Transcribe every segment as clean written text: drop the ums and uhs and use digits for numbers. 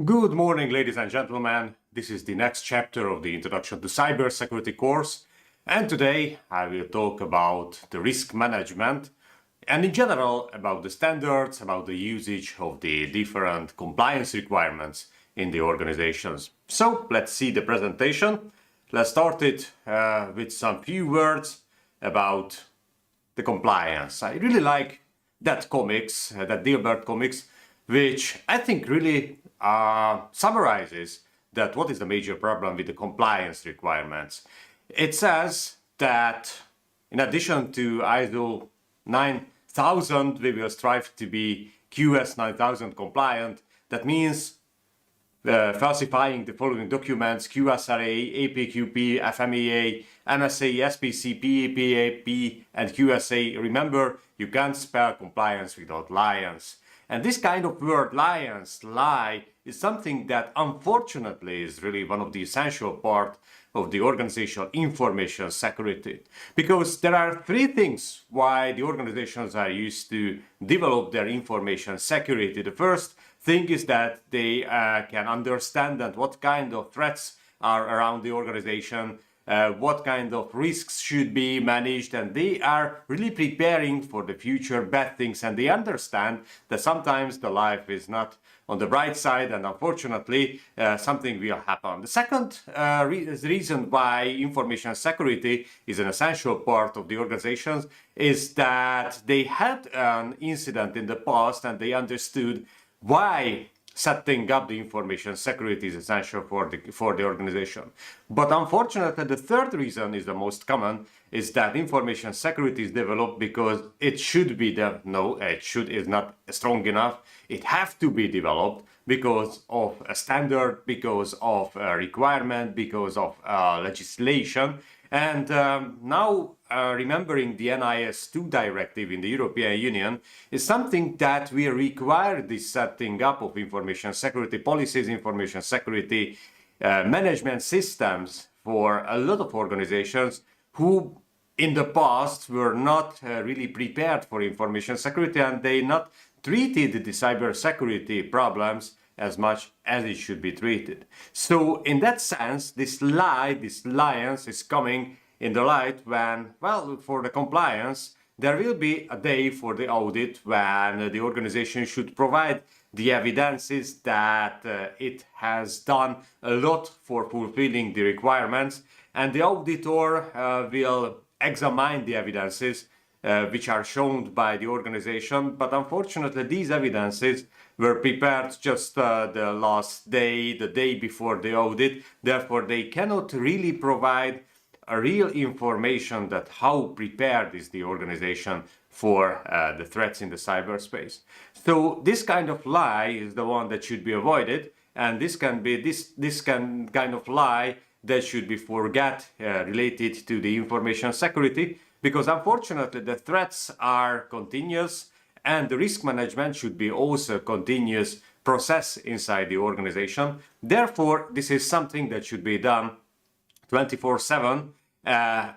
Good morning, ladies and gentlemen. This is the next chapter of the Introduction to Cybersecurity course, and today I will talk about the risk management and in general about the standards, about the usage of the different compliance requirements in the organizations. So let's see the presentation. Let's start it with some few words about the compliance. I really like that comics, that Dilbert comics, which I think really summarizes that what is the major problem with the compliance requirements. It says that in addition to ISO 9000, we will strive to be QS 9000 compliant. That means falsifying the following documents: QSRA, APQP, FMEA, MSA, SPC, PAP, and QSA. Remember, you can't spell compliance without lions. And this kind of word, lions, lie, is something that unfortunately is really one of the essential part of the organizational information security. Because there are three things why the organizations are used to develop their information security. The first thing is that they can understand that what kind of threats are around the organization, what kind of risks should be managed, and they are really preparing for the future bad things, and they understand that sometimes the life is not on the bright side, and unfortunately something will happen. The second reason why information security is an essential part of the organizations is that they had an incident in the past and they understood why setting up the information security is essential for the organization. But unfortunately, the third reason is the most common, is that information security is developed because it should be is not strong enough. It has to be developed because of a standard, because of a requirement, because of legislation. And now remembering the NIS2 directive in the European Union is something that will require the setting up of information security policies, information security management systems for a lot of organizations who in the past were not really prepared for information security, and they not treated the cybersecurity problems as much as it should be treated. So in that sense, this lions is coming in the light when, well, for the compliance, there will be a day for the audit when the organization should provide the evidences that it has done a lot for fulfilling the requirements, and the auditor will examine the evidences which are shown by the organization. But unfortunately, these evidences were prepared just the last day, the day before the audit. Therefore, they cannot really provide a real information that how prepared is the organization for the threats in the cyberspace. So this kind of lie is the one that should be avoided, and this kind of lie that should be related to the information security, because unfortunately the threats are continuous and the risk management should be also a continuous process inside the organization. Therefore, this is something that should be done 24/7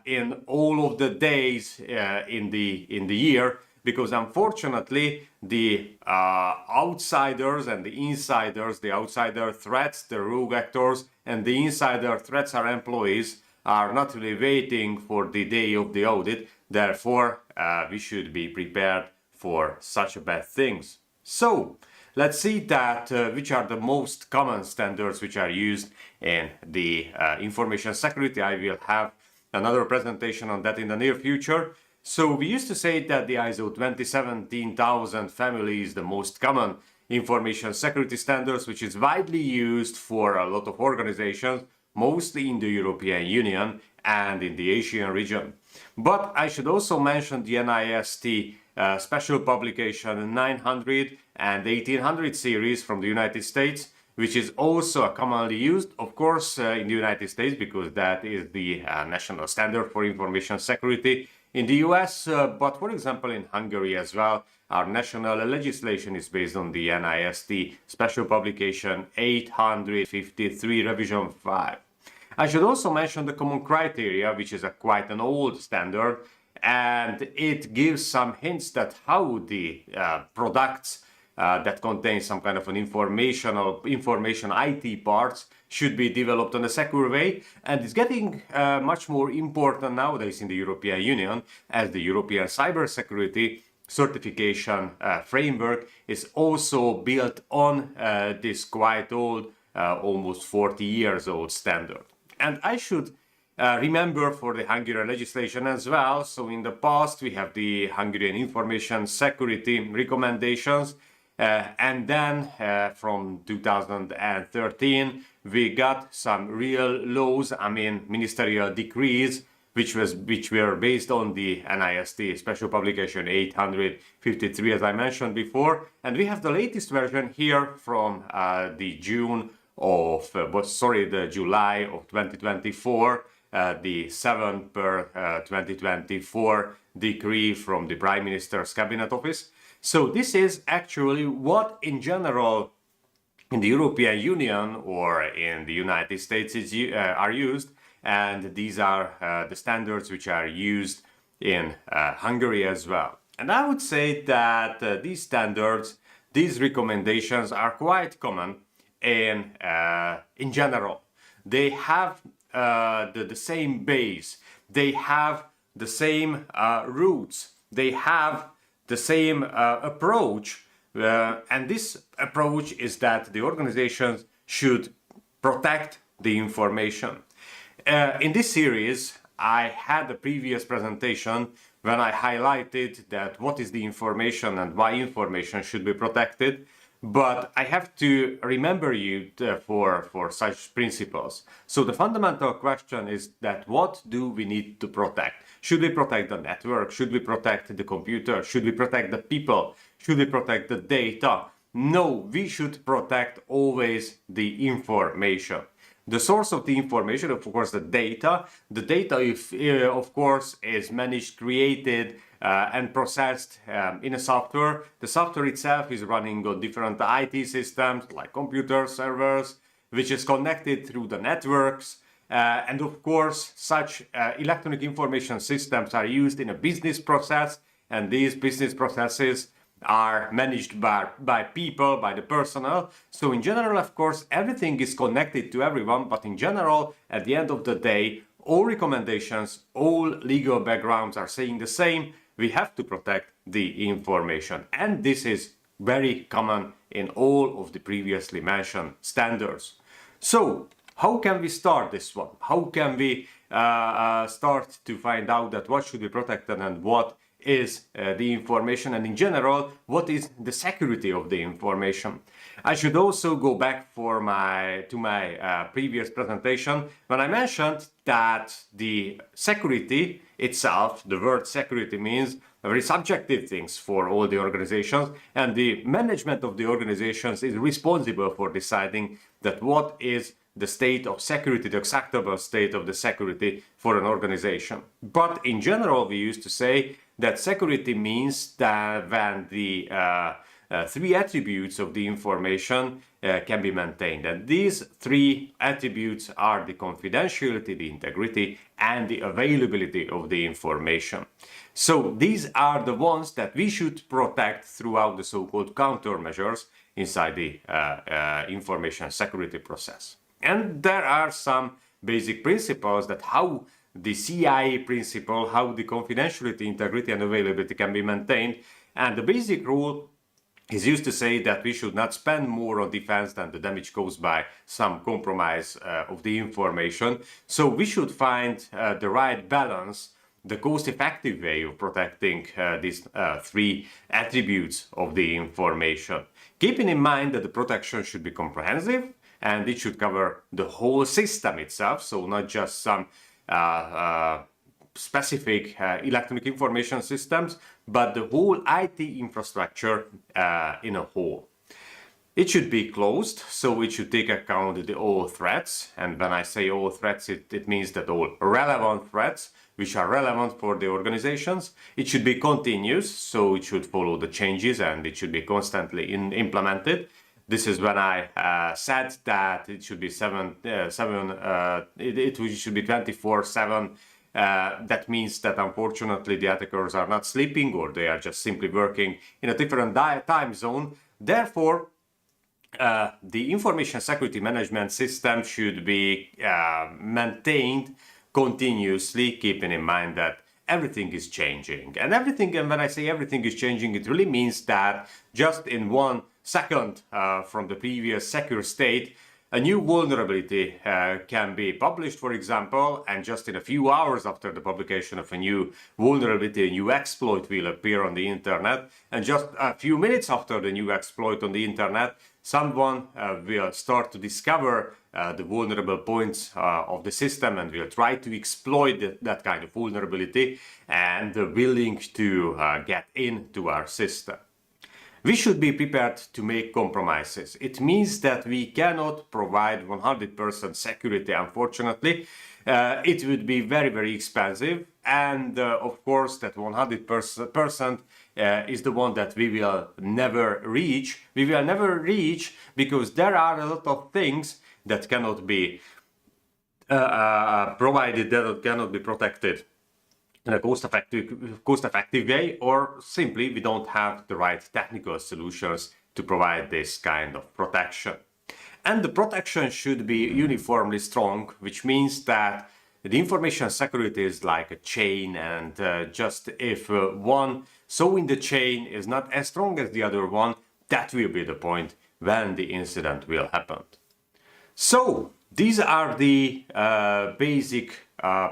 in all of the days in the year, because unfortunately the outsiders and the insiders, the outsider threats, the rogue actors, and the insider threats are employees, are not really waiting for the day of the audit. Therefore, we should be prepared for such bad things. So let's see that which are the most common standards which are used in the information security. I will have another presentation on that in the near future. So we used to say that the ISO 27000 family is the most common information security standards, which is widely used for a lot of organizations, mostly in the European Union and in the Asian region. But I should also mention the NIST special publication 900 and 1800 series from the United States, which is also commonly used, of course, in the United States, because that is the national standard for information security. In the US, but for example in Hungary as well, our national legislation is based on the NIST special publication 853 revision 5. I should also mention the common criteria, which is quite an old standard, and it gives some hints that how the products that contains some kind of an information IT parts should be developed in a secure way, and it's getting much more important nowadays in the European Union, as the European Cybersecurity certification framework is also built on this quite old, almost 40 years old standard. And I should remember for the Hungarian legislation as well. So in the past, we have the Hungarian information security recommendations. And then from 2013, we got some real laws, ministerial decrees, which were based on the NIST Special Publication 853, as I mentioned before. And we have the latest version here from the July of 2024, the 7 per 2024 decree from the Prime Minister's Cabinet Office. So this is actually what in general in the European Union or in the United States are used, and these are the standards which are used in Hungary as well. And I would say that these standards, these recommendations are quite common in general. They have the same base, they have the same roots, they have the same approach, and this approach is that the organizations should protect the information. In this series, I had a previous presentation when I highlighted that what is the information and why information should be protected. But I have to remember you for such principles. So the fundamental question is that what do we need to protect? Should we protect the network? Should we protect the computer? Should we protect the people? Should we protect the data? No, we should protect always the information. The source of the information, of course, the data. The data, of course, is managed, created, and processed in a software. The software itself is running on different IT systems like computer servers, which is connected through the networks. And of course, such electronic information systems are used in a business process, and these business processes are managed by people, by the personnel. So in general, of course, everything is connected to everyone, but in general, at the end of the day, all recommendations, all legal backgrounds are saying the same. We have to protect the information. And this is very common in all of the previously mentioned standards. So how can we start this one? How can we start to find out that what should be protected and what is the information, and in general, what is the security of the information? I should also go back to my previous presentation when I mentioned that the security itself, the word security, means very subjective things for all the organizations, and the management of the organizations is responsible for deciding that what is the state of security, the acceptable state of the security for an organization. But in general, we used to say that security means that when the three attributes of the information can be maintained. And these three attributes are the confidentiality, the integrity, and the availability of the information. So these are the ones that we should protect throughout the so-called countermeasures inside the information security process. And there are some basic principles that how the CIA principle, how the confidentiality, integrity, and availability can be maintained. And the basic rule is used to say that we should not spend more on defense than the damage caused by some compromise of the information. So we should find the right balance, the cost-effective way of protecting these three attributes of the information. Keeping in mind that the protection should be comprehensive and it should cover the whole system itself, so not just some specific electronic information systems, but the whole IT infrastructure in a whole. It should be closed, so it should take account of all threats. And when I say all threats, it means that all relevant threats which are relevant for the organizations. It should be continuous, so it should follow the changes and it should be constantly implemented. This is when I said that it should be 24/7. That means that unfortunately the attackers are not sleeping, or they are just simply working in a different time zone. therefore, the information security management system should be maintained continuously, keeping in mind that everything is changing. And when I say everything is changing, it really means that just in 1 second from the previous secure state, a new vulnerability can be published, for example, and just in a few hours after the publication of a new vulnerability, a new exploit will appear on the internet. And just a few minutes after the new exploit on the internet, someone will start to discover the vulnerable points of the system and will try to exploit that kind of vulnerability and willing to get into our system. We should be prepared to make compromises. It means that we cannot provide 100% security, unfortunately. It would be very, very expensive. And of course, that 100% is the one that we will never reach. We will never reach because there are a lot of things that cannot be provided, that cannot be protected in a cost-effective way, or simply we don't have the right technical solutions to provide this kind of protection. And the protection should be uniformly strong, which means that the information security is like a chain, and just if one sew in the chain is not as strong as the other one, that will be the point when the incident will happen. So these are the basic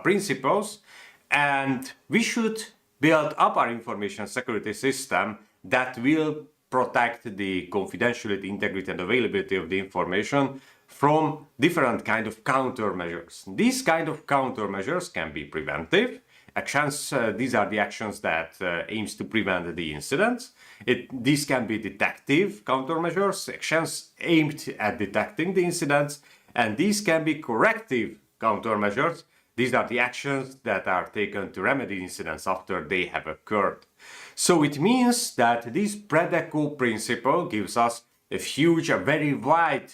principles. And we should build up our information security system that will protect the confidentiality, integrity, and availability of the information from different kind of countermeasures. These kind of countermeasures can be preventive actions. These are the actions that aims to prevent the incidents. These can be detective countermeasures, actions aimed at detecting the incidents, and these can be corrective countermeasures. These are the actions that are taken to remedy incidents after they have occurred. So it means that this PREDECO principle gives us a very wide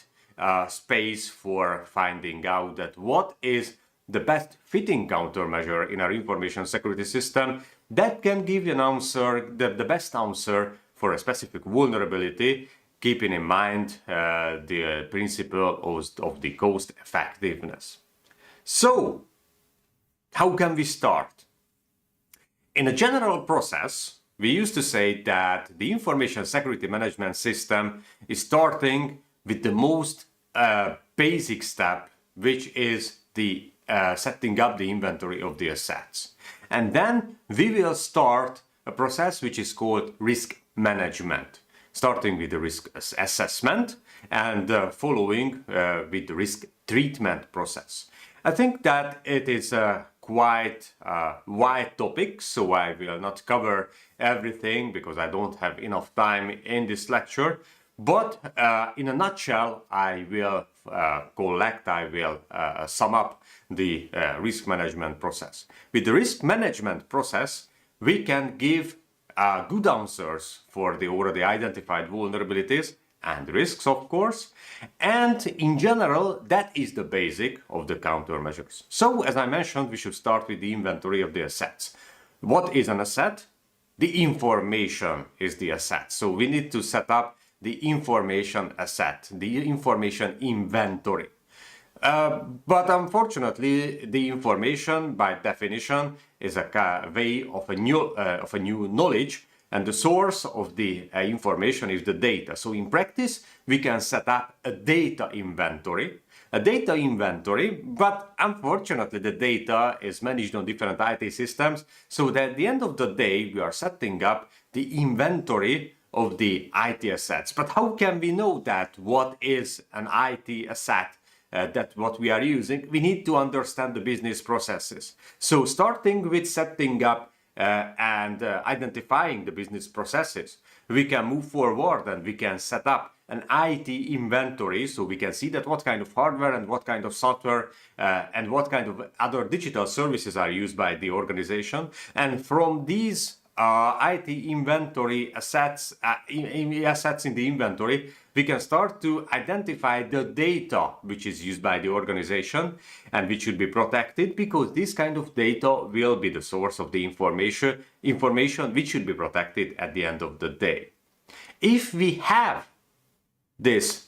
space for finding out that what is the best fitting countermeasure in our information security system that can give you an answer, the best answer for a specific vulnerability, keeping in mind the principle of the cost effectiveness. So, how can we start? In a general process, we used to say that the information security management system is starting with the most basic step, which is the setting up the inventory of the assets. And then we will start a process which is called risk management, starting with the risk assessment and following with the risk treatment process. I think that it is a quite wide topic, so I will not cover everything because I don't have enough time in this lecture. But in a nutshell, I will sum up the risk management process. With the risk management process, we can give good answers for the already identified vulnerabilities and risks, of course. And in general, that is the basic of the countermeasures. So, as I mentioned, we should start with the inventory of the assets. What is an asset? The information is the asset. So we need to set up the information asset, the information inventory. But unfortunately, the information, by definition, is a way of a new knowledge, and the source of the information is the data. So in practice, we can set up a data inventory, but unfortunately, the data is managed on different IT systems. So that at the end of the day, we are setting up the inventory of the IT assets. But how can we know that what is an IT asset? That what we are using? We need to understand the business processes. So starting with setting up and identifying the business processes, we can move forward and we can set up an IT inventory, so we can see that what kind of hardware and what kind of software and what kind of other digital services are used by the organization. And from these IT inventory assets in the inventory, we can start to identify the data which is used by the organization and which should be protected, because this kind of data will be the source of the information which should be protected at the end of the day. If we have this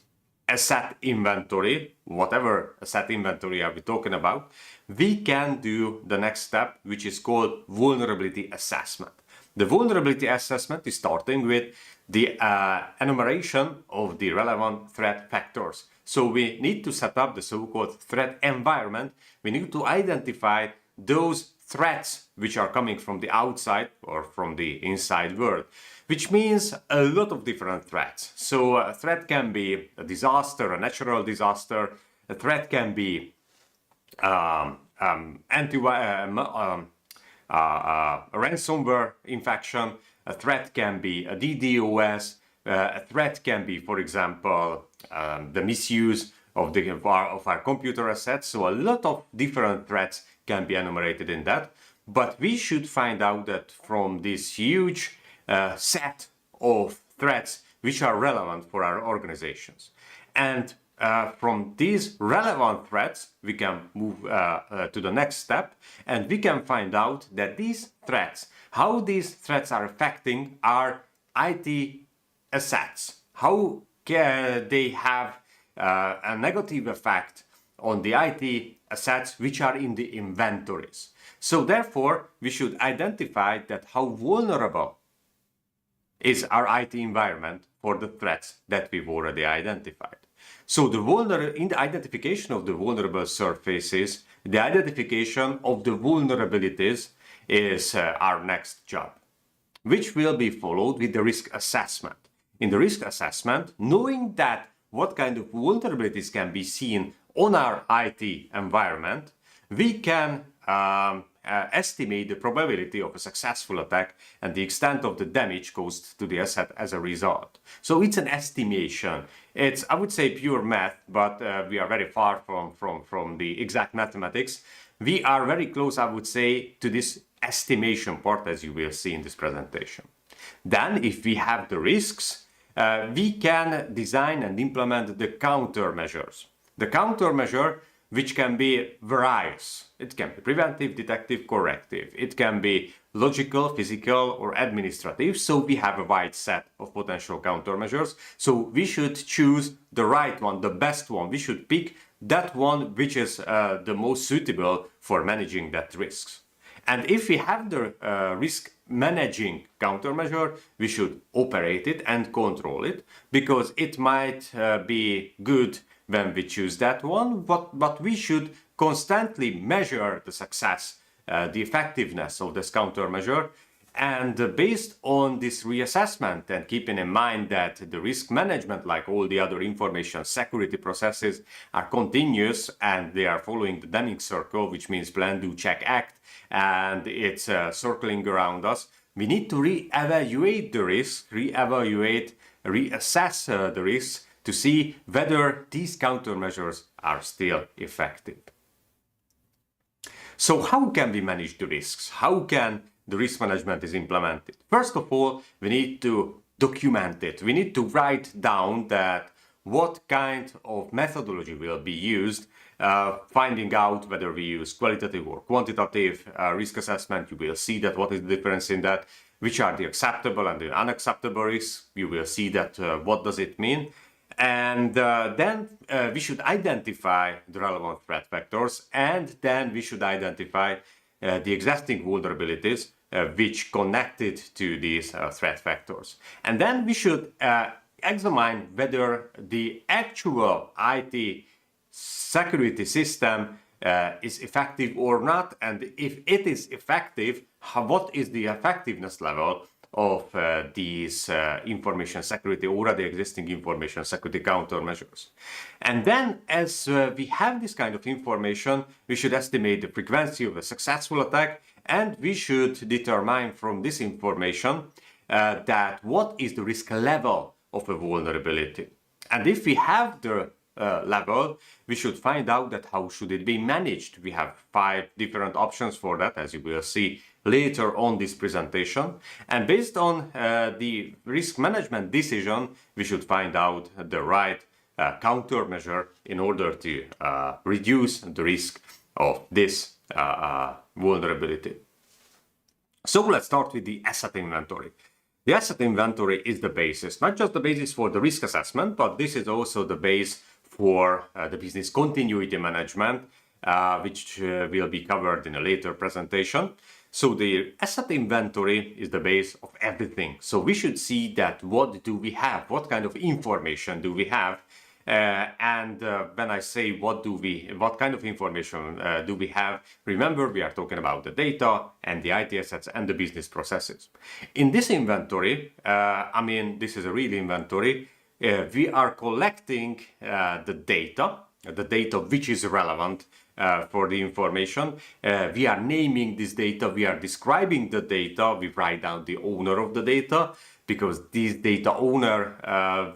asset inventory, whatever asset inventory are we talking about, we can do the next step, which is called vulnerability assessment. The vulnerability assessment is starting with the enumeration of the relevant threat factors. So we need to set up the so-called threat environment. We need to identify those threats which are coming from the outside or from the inside world, which means a lot of different threats. So a threat can be a disaster, a natural disaster. A threat can be a ransomware infection. A threat can be a DDoS. A threat can be, for example, the misuse of our computer assets. So a lot of different threats can be enumerated in that. But we should find out that from this huge set of threats which are relevant for our organizations. And from these relevant threats, we can move to the next step, and we can find out that these threats, how these threats are affecting our IT assets, how they have a negative effect on the IT assets which are in the inventories. So therefore, we should identify that how vulnerable is our IT environment for the threats that we've already identified. So in the identification of the vulnerable surfaces, the identification of the vulnerabilities is our next job, which will be followed with the risk assessment. In the risk assessment, knowing that what kind of vulnerabilities can be seen on our IT environment, we can estimate the probability of a successful attack and the extent of the damage caused to the asset as a result. So it's an estimation. It's, I would say, pure math, but we are very far from the exact mathematics. We are very close, I would say, to this estimation part, as you will see in this presentation. Then, if we have the risks, we can design and implement the countermeasures. The countermeasure, which can be various. It can be preventive, detective, corrective. It can be logical, physical, or administrative. So we have a wide set of potential countermeasures. So we should choose the right one, the best one. We should pick that one which is the most suitable for managing that risks. And if we have the risk managing countermeasure, we should operate it and control it, because it might be good when we choose that one, but we should constantly measure the success, the effectiveness of this countermeasure. And based on this reassessment, and keeping in mind that the risk management, like all the other information security processes, are continuous and they are following the Deming circle, which means plan, do, check, act, and it's circling around us. We need to re-evaluate the risk, reassess the risks to see whether these countermeasures are still effective. So how can we manage the risks? How can the risk management is implemented? First of all, we need to document it. We need to write down that what kind of methodology will be used, finding out whether we use qualitative or quantitative risk assessment. You will see that what is the difference in that, which are the acceptable and the unacceptable risks. You will see that what does it mean. And then we should identify the relevant threat vectors, and then we should identify the existing vulnerabilities which connected to these threat vectors. And then we should examine whether the actual IT security system is effective or not, and if it is effective, what is the effectiveness level of these information security, already existing information security countermeasures. And then, as we have this kind of information, we should estimate the frequency of a successful attack, and we should determine from this information that what is the risk level of a vulnerability. And if we have the level, we should find out that how should it be managed. We have 5 different options for that, as you will see later on this presentation. And based on the risk management decision, we should find out the right countermeasure in order to reduce the risk of this vulnerability. So let's start with the asset inventory. The asset inventory is the basis, not just the basis for the risk assessment, but this is also the base for the business continuity management, which will be covered in a later presentation. So the asset inventory is the base of everything. So we should see that what do we have, what kind of information do we have, and when I say what kind of information do we have, remember we are talking about the data and the IT assets and the business processes. In this inventory, this is a real inventory, we are collecting the data which is relevant for the information. We are naming this data, we are describing the data, we write down the owner of the data, because this data owner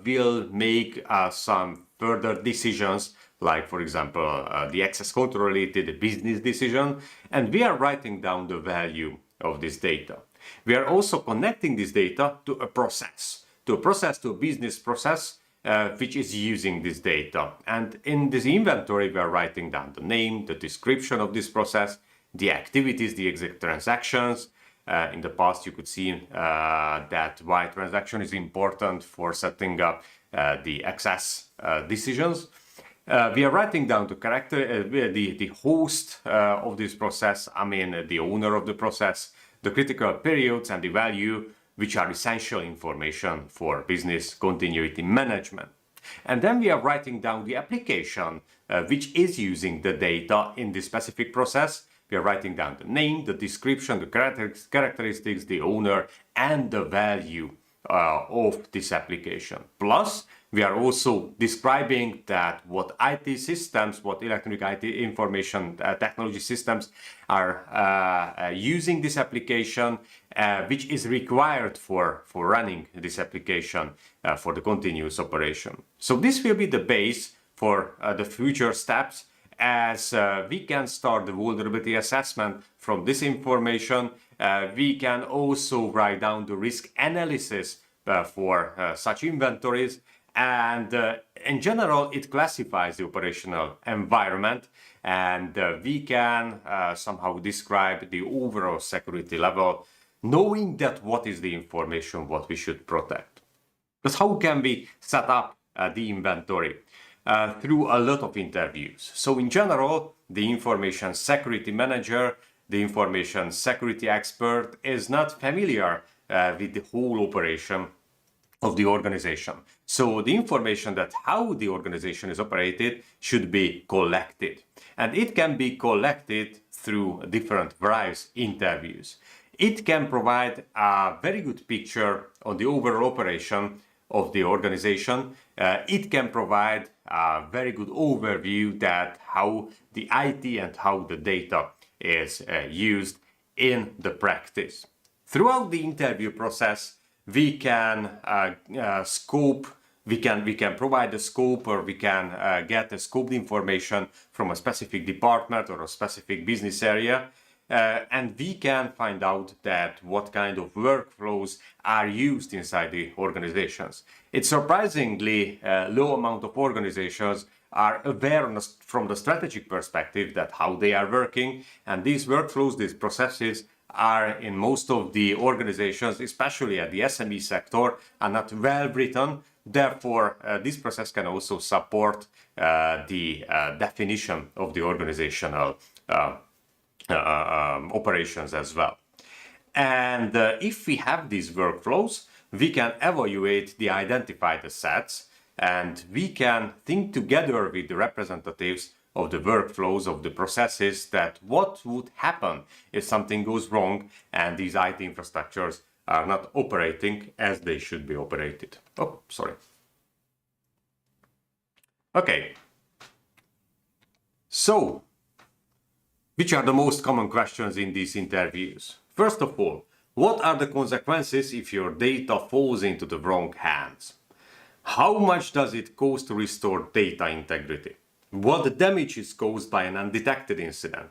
will make some further decisions, like for example the access control related business decision, and we are writing down the value of this data. We are also connecting this data to a process, to a business process which is using this data. And in this inventory, we are writing down the name, the description of this process, the activities, the exact transactions. In the past, you could see that why transaction is important for setting up the access decisions. We are writing down the character, the host of this process, the owner of the process, the critical periods and the value, which are essential information for business continuity management. And then we are writing down the application which is using the data in this specific process. We are writing down the name, the description, the characteristics, the owner, and the value of this application. Plus, we are also describing that what IT systems, what electronic IT information technology systems are using this application, which is required for running this application for the continuous operation. So this will be the base for the future steps, as we can start the vulnerability assessment from this information. We can also write down the risk analysis for such inventories, and in general it classifies the operational environment, and we can somehow describe the overall security level, knowing that what is the information what we should protect. But how can we set up the inventory? Through a lot of interviews. So in general, the information security manager, the information security expert is not familiar with the whole operation of the organization. So the information that how the organization is operated should be collected. And it can be collected through different various interviews. It can provide a very good picture on the overall operation of the organization. It can provide a very good overview that how the IT and how the data is used in the practice. Throughout the interview process, we can scope, we can provide a scope, or we can get a scoped information from a specific department or a specific business area. And we can find out that what kind of workflows are used inside the organizations. It's surprisingly low amount of organizations are aware from the strategic perspective that how they are working, and these workflows, these processes are in most of the organizations, especially at the SME sector, are not well written. Therefore, this process can also support the definition of the organizational operations as well. And if we have these workflows, we can evaluate the identified assets, and we can think together with the representatives of the workflows, of the processes, that what would happen if something goes wrong and these IT infrastructures are not operating as they should be operated. Oh, sorry. Okay. So, which are the most common questions in these interviews? First of all, what are the consequences if your data falls into the wrong hands? How much does it cost to restore data integrity? What damage is caused by an undetected incident?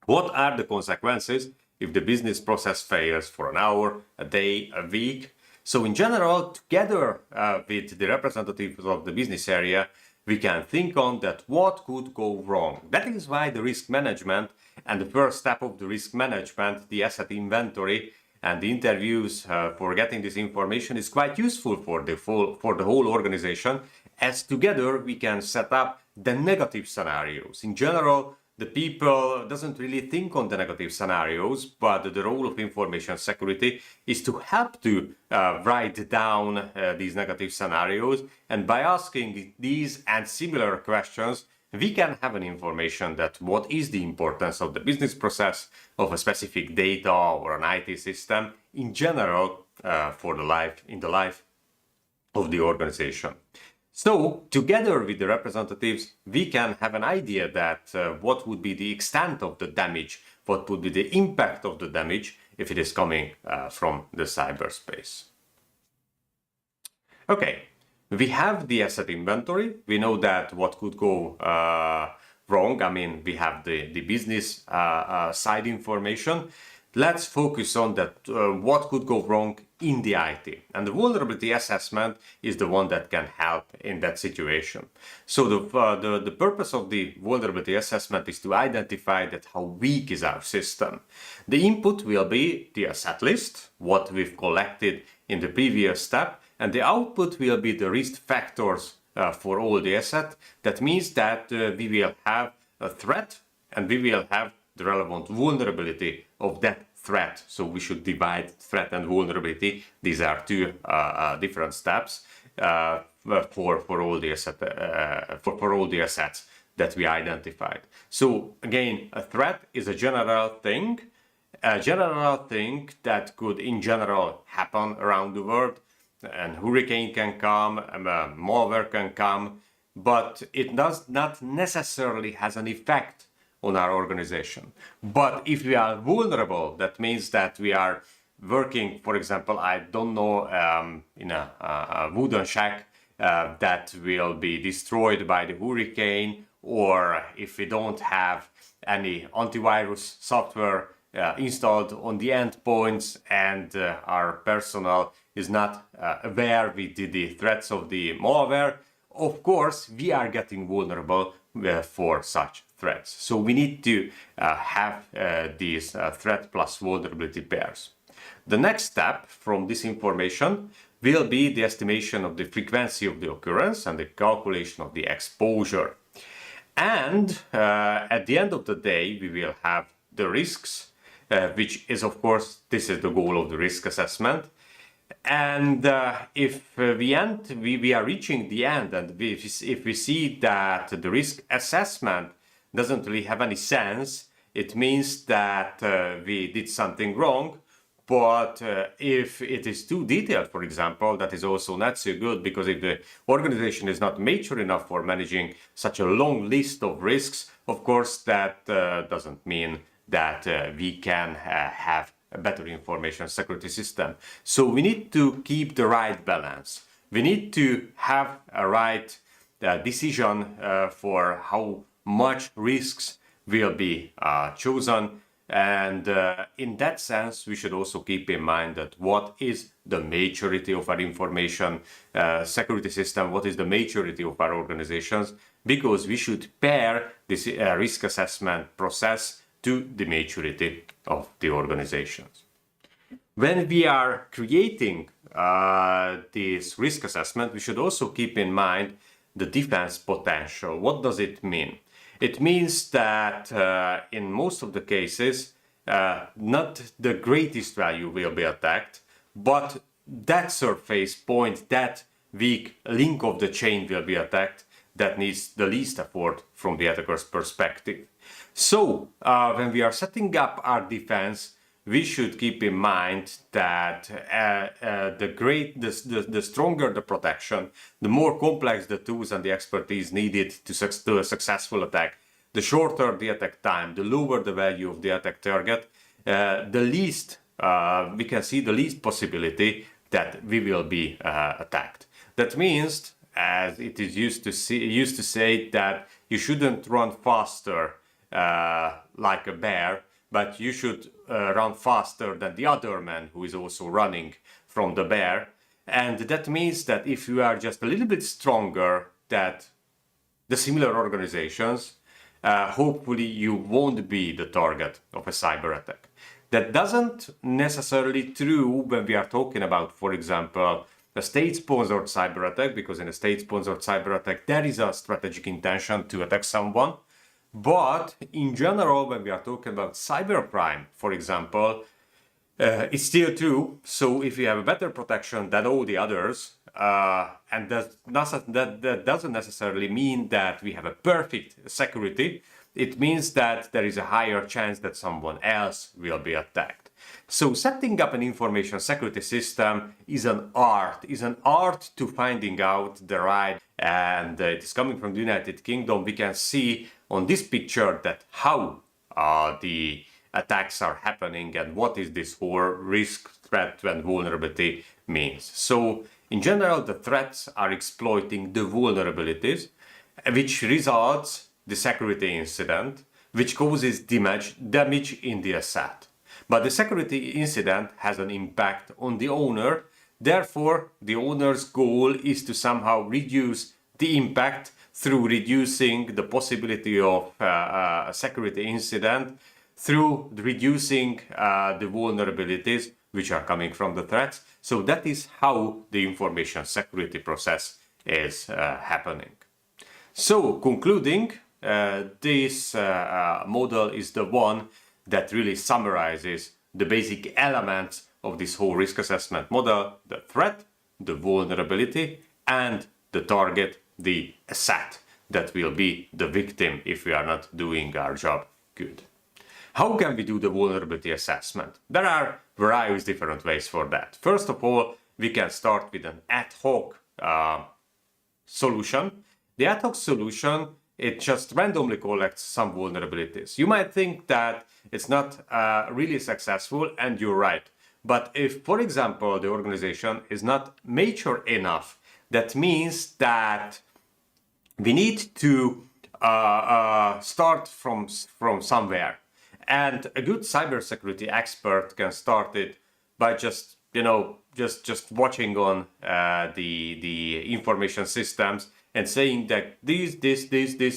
What are the consequences if the business process fails for an hour, a day, a week? So in general, together with the representatives of the business area, we can think on that what could go wrong. That is why the risk management and the first step of the risk management, the asset inventory, and the interviews for getting this information is quite useful for the whole organization, as together we can set up the negative scenarios. In general, the people doesn't really think on the negative scenarios, but the role of information security is to help to write down these negative scenarios, and by asking these and similar questions, we can have an information that what is the importance of the business process of a specific data or an IT system in general in the life of the organization. So, together with the representatives, we can have an idea that what would be the extent of the damage, what would be the impact of the damage if it is coming from the cyberspace. Okay, we have the asset inventory. We know that what could go wrong. I mean, we have the business side information. Let's focus on that what could go wrong in the IT. And the vulnerability assessment is the one that can help in that situation. So the purpose of the vulnerability assessment is to identify that how weak is our system. The input will be the asset list, what we've collected in the previous step, and the output will be the risk factors for all the assets. That means that we will have a threat and we will have the relevant vulnerability of that threat. So we should divide threat and vulnerability. These are two different steps for all the assets that we identified. So again, a threat is a general thing that could in general happen around the world. And hurricane can come, malware can come, but it does not necessarily has an effect on our organization. But if we are vulnerable, that means that we are working, for example, I don't know, in a wooden shack that will be destroyed by the hurricane, or if we don't have any antivirus software installed on the endpoints and our personnel is not aware with the threats of the malware, of course we are getting vulnerable for such threats. So we need to have these threat plus vulnerability pairs. The next step from this information will be the estimation of the frequency of the occurrence and the calculation of the exposure. And at the end of the day, we will have the risks, which is, of course, this is the goal of the risk assessment. And if we are reaching the end, and if we see that the risk assessment doesn't really have any sense, it means that we did something wrong. But if it is too detailed, for example, that is also not so good, because if the organization is not mature enough for managing such a long list of risks, of course, that doesn't mean that we can have a better information security system. So we need to keep the right balance. We need to have a right decision for how much risks will be chosen. And in that sense, we should also keep in mind that what is the maturity of our information security system, what is the maturity of our organizations, because we should pair this risk assessment process to the maturity of the organizations. When we are creating this risk assessment, we should also keep in mind the defense potential. What does it mean? It means that in most of the cases, not the greatest value will be attacked, but that surface point, that weak link of the chain will be attacked that needs the least effort from the attacker's perspective. So when we are setting up our defense, we should keep in mind that the stronger the protection, the more complex the tools and the expertise needed to a successful attack, the shorter the attack time, the lower the value of the attack target, the least we can see the least possibility that we will be attacked. That means, as it is used to say that you shouldn't run faster like a bear, but you should run faster than the other man who is also running from the bear. And that means that if you are just a little bit stronger than the similar organizations, hopefully you won't be the target of a cyber attack. That doesn't necessarily true when we are talking about, for example, a state-sponsored cyber attack, because in a state-sponsored cyber attack, there is a strategic intention to attack someone. But in general, when we are talking about cybercrime, for example, it's still true. So if you have a better protection than all the others, and that doesn't necessarily mean that we have a perfect security. It means that there is a higher chance that someone else will be attacked. So setting up an information security system is an art to finding out the right, and it is coming from the United Kingdom. We can see on this picture that how the attacks are happening and what is this whole risk, threat and vulnerability means. So in general, the threats are exploiting the vulnerabilities, which results the security incident, which causes damage in the asset. But the security incident has an impact on the owner. Therefore, the owner's goal is to somehow reduce the impact through reducing the possibility of a security incident, through reducing the vulnerabilities which are coming from the threats. So that is how the information security process is happening. So concluding, this model is the one that really summarizes the basic elements of this whole risk assessment model: the threat, the vulnerability, and the target, the asset that will be the victim if we are not doing our job good. How can we do the vulnerability assessment? There are various different ways for that. First of all, we can start with an ad hoc solution. The ad hoc solution, it just randomly collects some vulnerabilities. You might think that it's not really successful, and you're right. But if, for example, the organization is not mature enough, that means that we need to start from somewhere. And a good cybersecurity expert can start it by just watching on the information systems and saying that this,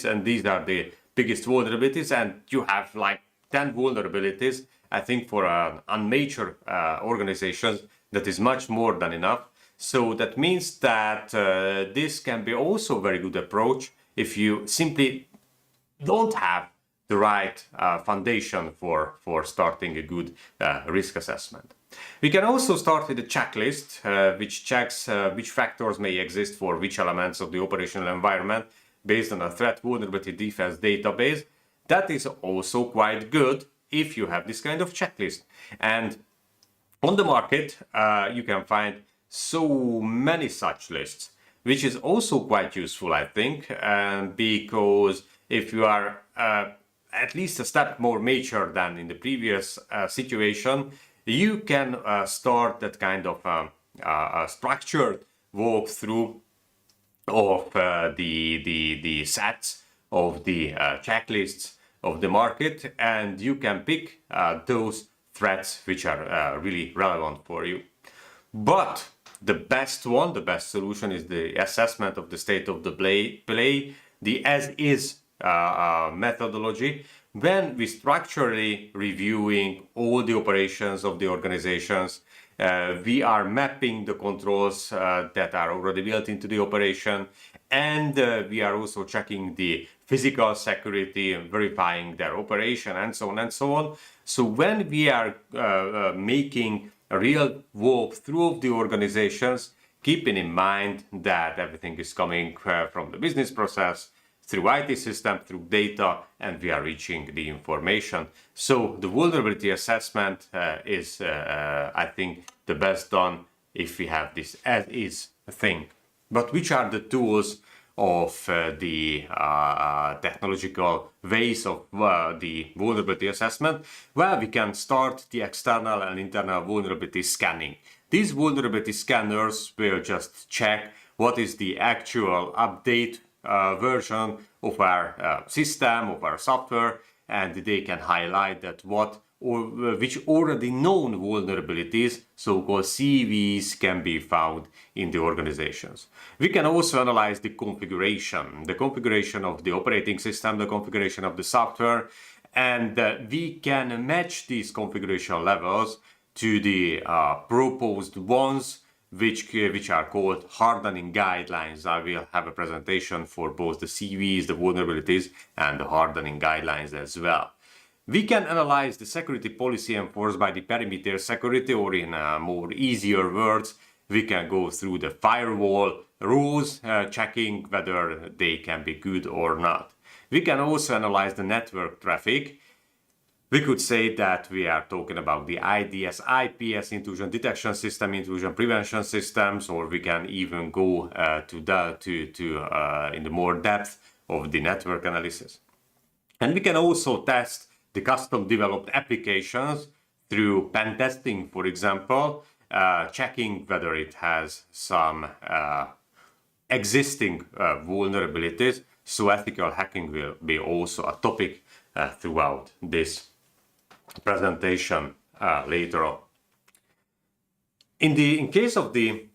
and these are the biggest vulnerabilities, and you have like 10 vulnerabilities. I think for an unmature organization, that is much more than enough. So that means that this can be also a very good approach if you simply don't have the right foundation for starting a good risk assessment. We can also start with a checklist which checks which factors may exist for which elements of the operational environment based on a threat vulnerability defense database. That is also quite good if you have this kind of checklist. And on the market, you can find so many such lists, which is also quite useful, I think, because if you are at least a step more mature than in the previous situation, you can start that kind of a structured walkthrough of the sets of the checklists of the market, and you can pick those threats which are really relevant for you. But the best solution is the assessment of the state of the play, the as-is methodology, when we structurally reviewing all the operations of the organizations. We are mapping the controls that are already built into the operation, and we are also checking the physical security and verifying their operation, and so on and so on. So when we are making a real walkthrough of the organizations, keeping in mind that everything is coming from the business process, through IT system, through data, and we are reaching the information. So the vulnerability assessment is, I think, the best done if we have this as-is thing. But which are the tools of the technological ways of the vulnerability assessment? Well, we can start the external and internal vulnerability scanning. These vulnerability scanners will just check what is the actual update version of our system, of our software, and they can highlight that which already known vulnerabilities, so-called CVs, can be found in the organizations. We can also analyze the configuration of the operating system, the configuration of the software, And we can match these configuration levels to the proposed ones, which are called hardening guidelines. I will have a presentation for both the CVs, the vulnerabilities, and the hardening guidelines as well. We can analyze the security policy enforced by the perimeter security, or in more easier words, we can go through the firewall rules, checking whether they can be good or not. We can also analyze the network traffic. We could say that we are talking about the IDS, IPS intrusion detection system, intrusion prevention systems, or we can even go in the more depth of the network analysis. And we can also test the custom developed applications through pen testing, for example, checking whether it has some existing vulnerabilities. So ethical hacking will be also a topic throughout this presentation later on. In case of the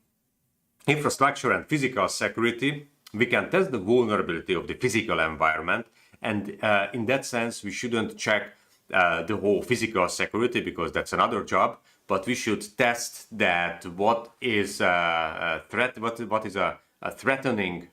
infrastructure and physical security, we can test the vulnerability of the physical environment, and in that sense we shouldn't check the whole physical security, because that's another job, but we should test that what is a threat, what is a threatening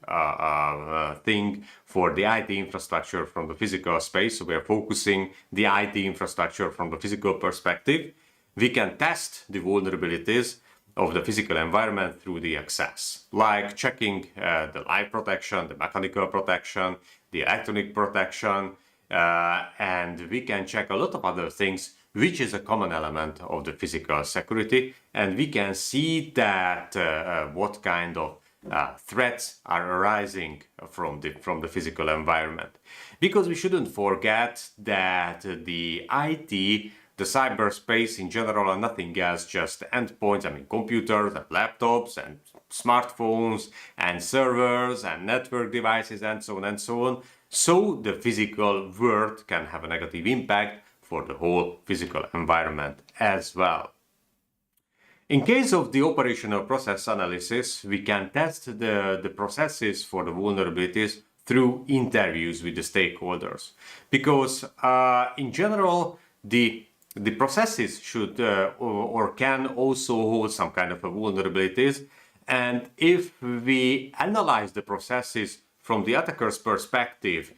thing for the IT infrastructure from the physical space. So we are focusing the IT infrastructure from the physical perspective. We can test the vulnerabilities of the physical environment through the access, like checking the live protection, the mechanical protection, the electronic protection, and we can check a lot of other things, which is a common element of the physical security, and we can see that what kind of threats are arising from the physical environment. Because we shouldn't forget that the IT, the cyberspace in general, are nothing else just endpoints. I mean, computers and laptops and smartphones and servers and network devices and so on and so on. So the physical world can have a negative impact for the whole physical environment as well. In case of the operational process analysis, we can test the processes for the vulnerabilities through interviews with the stakeholders. Because in general, the processes should or can also hold some kind of vulnerabilities. And if we analyze the processes from the attacker's perspective,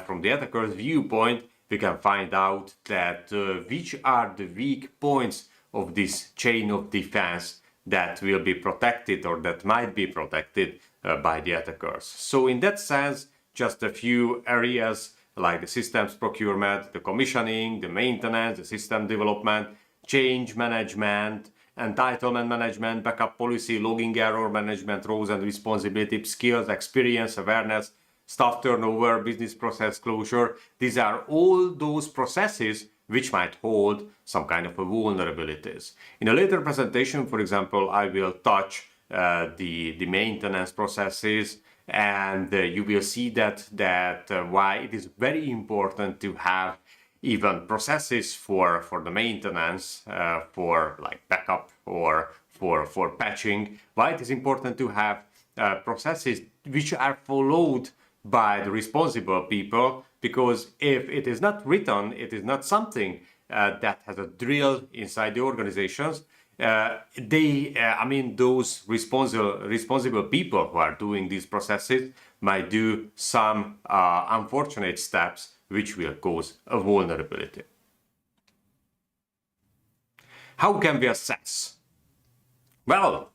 from the attacker's viewpoint, we can find out that which are the weak points of this chain of defense that will be protected or that might be protected by the attackers. So in that sense, just a few areas like the systems procurement, the commissioning, the maintenance, the system development, change management, entitlement management, backup policy, logging error management, roles and responsibility, skills, experience, awareness, staff turnover, business process closure. These are all those processes which might hold some kind of vulnerabilities. In a later presentation, for example, I will touch the maintenance processes, and you will see that why it is very important to have even processes for the maintenance, for like backup or for patching, why it is important to have processes which are followed by the responsible people, because if it is not written, it is not something that has a drill inside the organizations, those responsible people who are doing these processes might do some unfortunate steps which will cause a vulnerability. How can we assess? Well,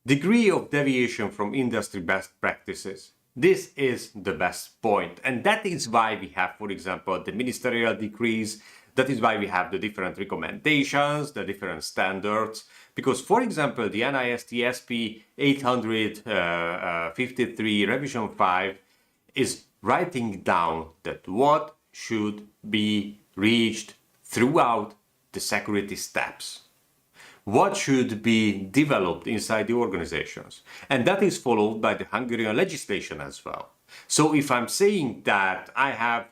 degree of deviation from industry best practices. This is the best point, and that is why we have, for example, the ministerial decrees. That is why we have the different recommendations, the different standards, because, for example, the NIST SP 853 revision 5 is writing down that what should be reached throughout the security steps. What should be developed inside the organizations. And that is followed by the Hungarian legislation as well. So if I'm saying that I have,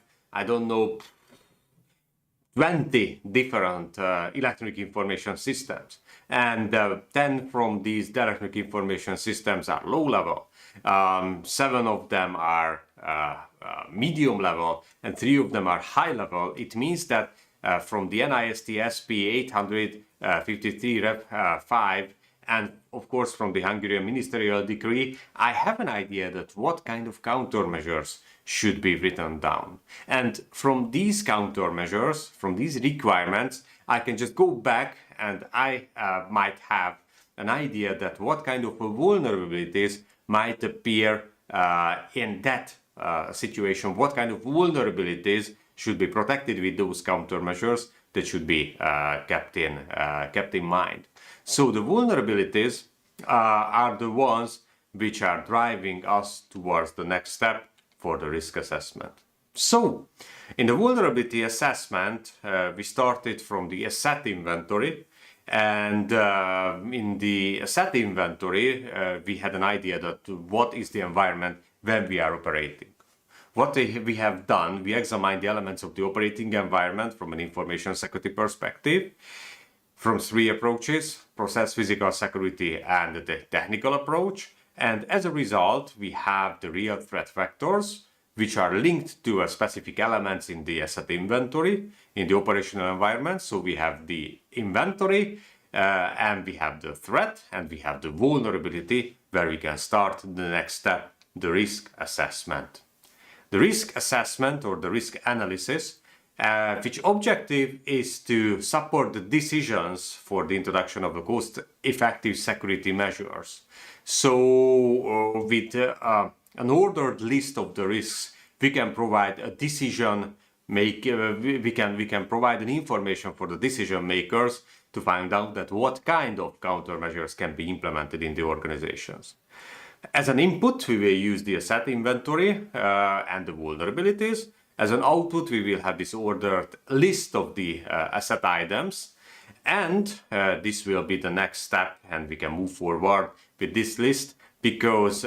20 different electronic information systems, and 10 from these electronic information systems are low level, 7 of them are medium level and 3 of them are high level, it means that from the NIST SP 853 Rev 5 and of course from the Hungarian ministerial decree, I have an idea that what kind of countermeasures should be written down. And from these countermeasures, from these requirements, I can just go back and I might have an idea that what kind of vulnerabilities might appear in that situation, what kind of vulnerabilities should be protected with those countermeasures that should be kept in mind. So the vulnerabilities are the ones which are driving us towards the next step for the risk assessment. So in the vulnerability assessment, we started from the asset inventory. And in the asset inventory, we had an idea that what is the environment when we are operating. What we have done, we examined the elements of the operating environment from an information security perspective, from 3 approaches: process, physical security, and the technical approach. And as a result, we have the real threat vectors, which are linked to specific elements in the asset inventory, in the operational environment. So we have the inventory, and we have the threat, and we have the vulnerability, where we can start the next step, the risk assessment. The risk assessment or the risk analysis, which objective is to support the decisions for the introduction of the cost-effective security measures. So with an ordered list of the risks, we can provide a decision we can provide an information for the decision makers to find out that what kind of countermeasures can be implemented in the organizations. As an input, we will use the asset inventory and the vulnerabilities. As an output, we will have this ordered list of the asset items, and this will be the next step, and we can move forward with this list because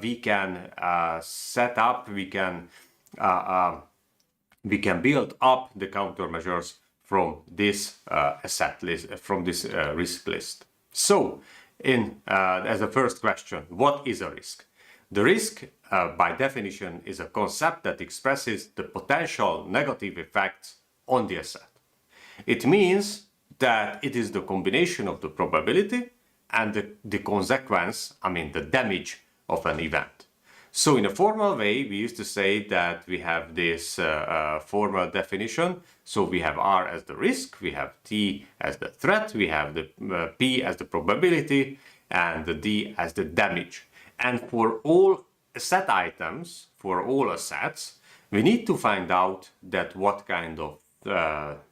we can set up, we can build up the countermeasures from this asset list, from this risk list. So, as a first question, what is a risk? The risk, by definition, is a concept that expresses the potential negative effects on the asset. It means that it is the combination of the probability and the consequence, the damage of an event. So in a formal way, we used to say that we have this formal definition. So we have R as the risk, we have T as the threat, we have the P as the probability, and the D as the damage. And for all asset items, for all assets, we need to find out that what kind of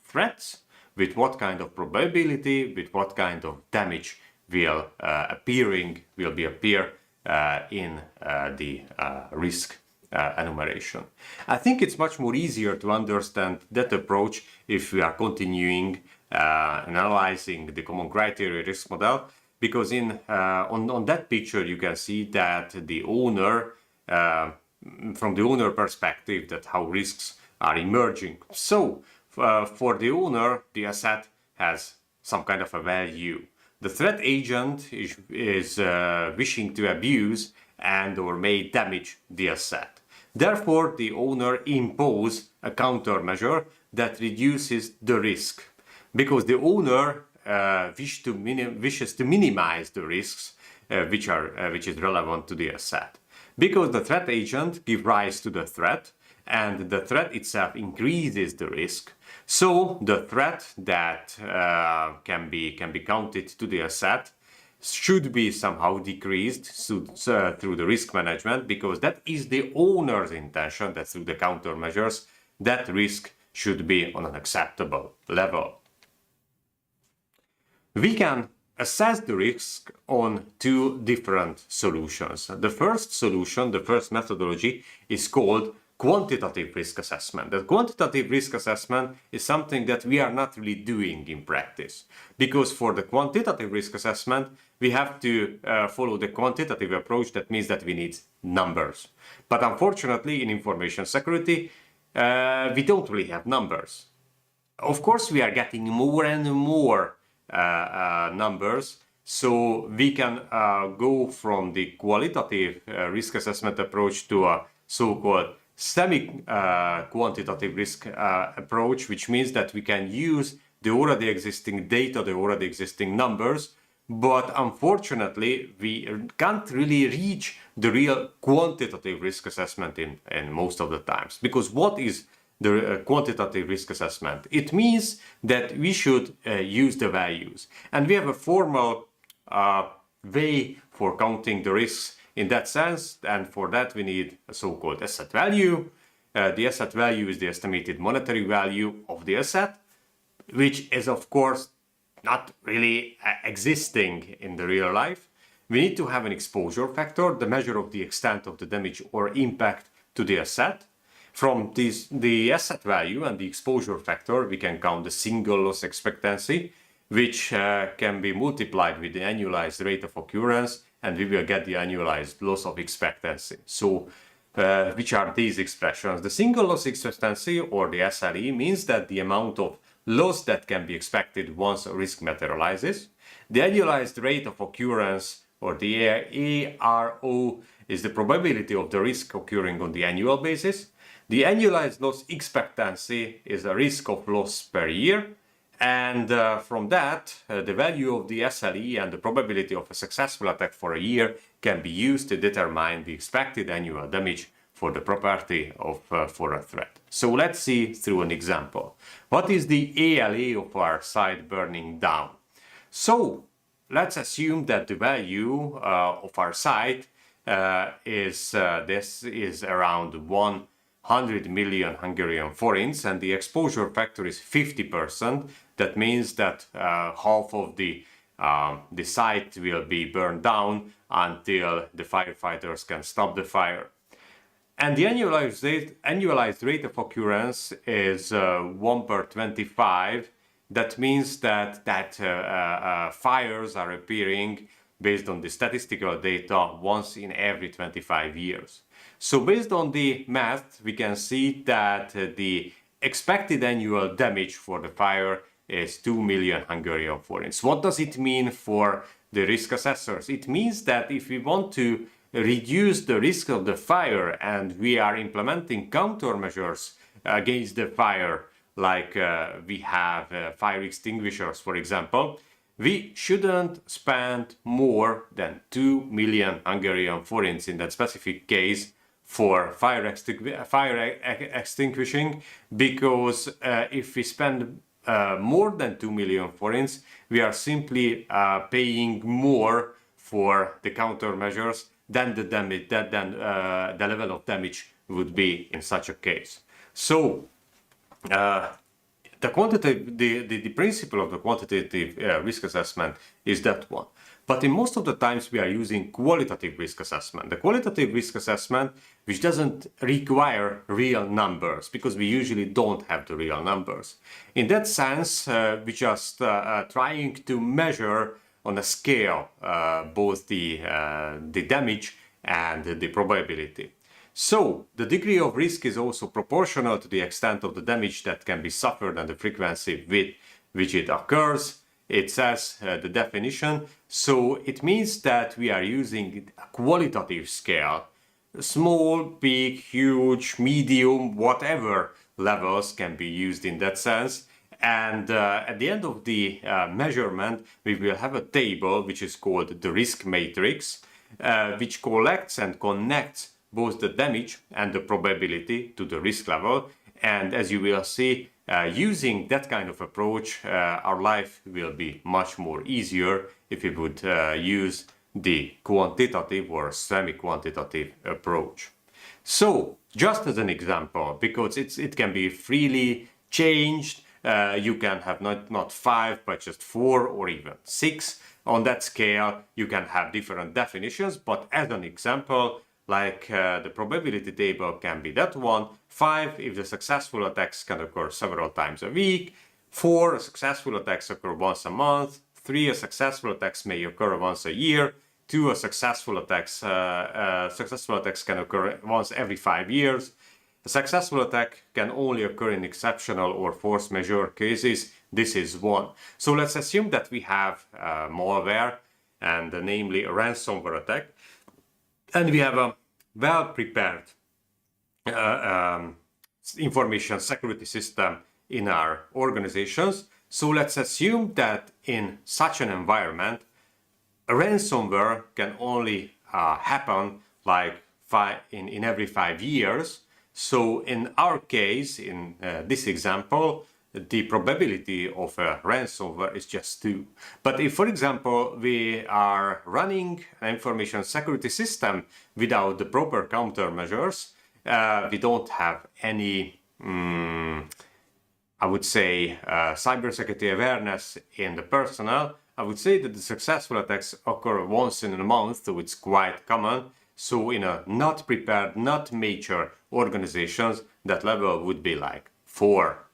threats, with what kind of probability, with what kind of damage will appear in the risk enumeration. I think it's much more easier to understand that approach if we are continuing analyzing the common criteria risk model, because on that picture you can see that the owner, from the owner perspective, that how risks are emerging. So for the owner, the asset has some kind of a value. The threat agent is wishing to abuse and or may damage the asset. Therefore, the owner imposes a countermeasure that reduces the risk, because the owner wishes to minimize the risks which is relevant to the asset. Because the threat agent gives rise to the threat, and the threat itself increases the risk. So the threat that can be counted to the asset should be somehow decreased through the risk management, because that is the owner's intention, that through the countermeasures, that risk should be on an acceptable level. We can assess the risk on 2 different solutions. The first solution, the first methodology, is called quantitative risk assessment. The quantitative risk assessment is something that we are not really doing in practice, because for the quantitative risk assessment we have to follow the quantitative approach. That means that we need numbers. But unfortunately, in information security, we don't really have numbers. Of course, we are getting more and more numbers, so we can go from the qualitative risk assessment approach to a so-called semi-quantitative risk approach, which means that we can use the already existing data, the already existing numbers, but unfortunately, we can't really reach the real quantitative risk assessment in most of the times. Because what is the quantitative risk assessment? It means that we should use the values. And we have a formal way for counting the risks in that sense. And for that, we need a so-called asset value. The asset value is the estimated monetary value of the asset, which is, of course, not really existing in the real life. We need to have an exposure factor, the measure of the extent of the damage or impact to the asset. From the asset value and the exposure factor, we can count the single loss expectancy, which can be multiplied with the annualized rate of occurrence, and we will get the annualized loss of expectancy. So, which are these expressions? The single loss expectancy, or the SLE, means that the amount of loss that can be expected once a risk materializes. The annualized rate of occurrence, or the ARO, is the probability of the risk occurring on the annual basis. The annualized loss expectancy is the risk of loss per year. And from that, the value of the SLE and the probability of a successful attack for a year can be used to determine the expected annual damage for the property of for a threat. So let's see through an example. What is the ALA of our site burning down? So let's assume that the value of our site is around 100 million Hungarian forints, and the exposure factor is 50%. That means that half of the site will be burned down until the firefighters can stop the fire. And the annualized rate of occurrence is 1 per 25. That means that fires are appearing based on the statistical data once in every 25 years. So based on the math, we can see that the expected annual damage for the fire is 2 million Hungarian forints. What does it mean for the risk assessors? It means that if we want to reduce the risk of the fire and we are implementing countermeasures against the fire, like we have fire extinguishers, for example, we shouldn't spend more than 2 million Hungarian forints in that specific case for fire extinguishing, because if we spend more than 2 million forints, we are simply paying more for the countermeasures than the damage, the level of damage would be in such a case. So the principle of the quantitative risk assessment is that one. But in most of the times we are using qualitative risk assessment. The qualitative risk assessment, which doesn't require real numbers, because we usually don't have the real numbers. In that sense, we just trying to measure on a scale both the damage and the probability. So the degree of risk is also proportional to the extent of the damage that can be suffered and the frequency with which it occurs. It says the definition. So it means that we are using a qualitative scale. Small, big, huge, medium, whatever levels can be used in that sense. And at the end of the measurement, we will have a table which is called the risk matrix, which collects and connects both the damage and the probability to the risk level. And as you will see, using that kind of approach, our life will be much more easier if we would use the quantitative or semi-quantitative approach. So, just as an example, because it can be freely changed, you can have not 5, but just 4 or even 6. On that scale, you can have different definitions, but as an example, like the probability table can be that one. 5, if the successful attacks can occur several times a week. 4, successful attacks occur once a month. 3, successful attacks may occur once a year. 2, successful attacks can occur once every 5 years. A successful attack can only occur in exceptional or force majeure cases. This is 1. So let's assume that we have malware, and namely a ransomware attack, and we have a well-prepared information security system in our organizations. So let's assume that in such an environment, a ransomware can only happen like in every 5 years. So in our case, in this example, the probability of a ransomware is just 2. But if, for example, we are running an information security system without the proper countermeasures, we don't have any, I would say, cybersecurity awareness in the personnel. I would say that the successful attacks occur once in a month, so it's quite common. So in a not prepared, not mature organizations, that level would be like 4.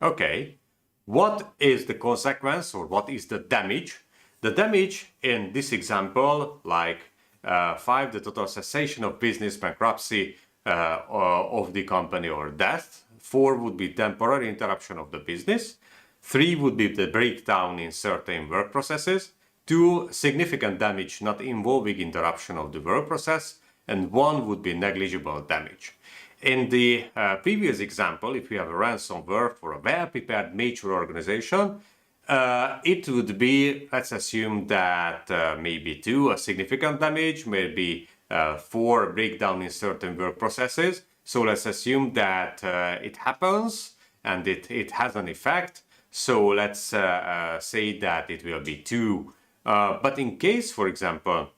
Okay, what is the consequence or what is the damage? The damage in this example, like 5, the total cessation of business, bankruptcy of the company or death. 4 would be temporary interruption of the business. 3 would be the breakdown in certain work processes. 2, significant damage not involving interruption of the work process. And 1 would be negligible damage. In the previous example, if we have a ransomware for a well-prepared mature organization, it would be, let's assume that maybe 2, a significant damage, maybe 4, breakdown in certain work processes. So let's assume that it happens and it has an effect. So let's say that it will be 2. But in case, for example,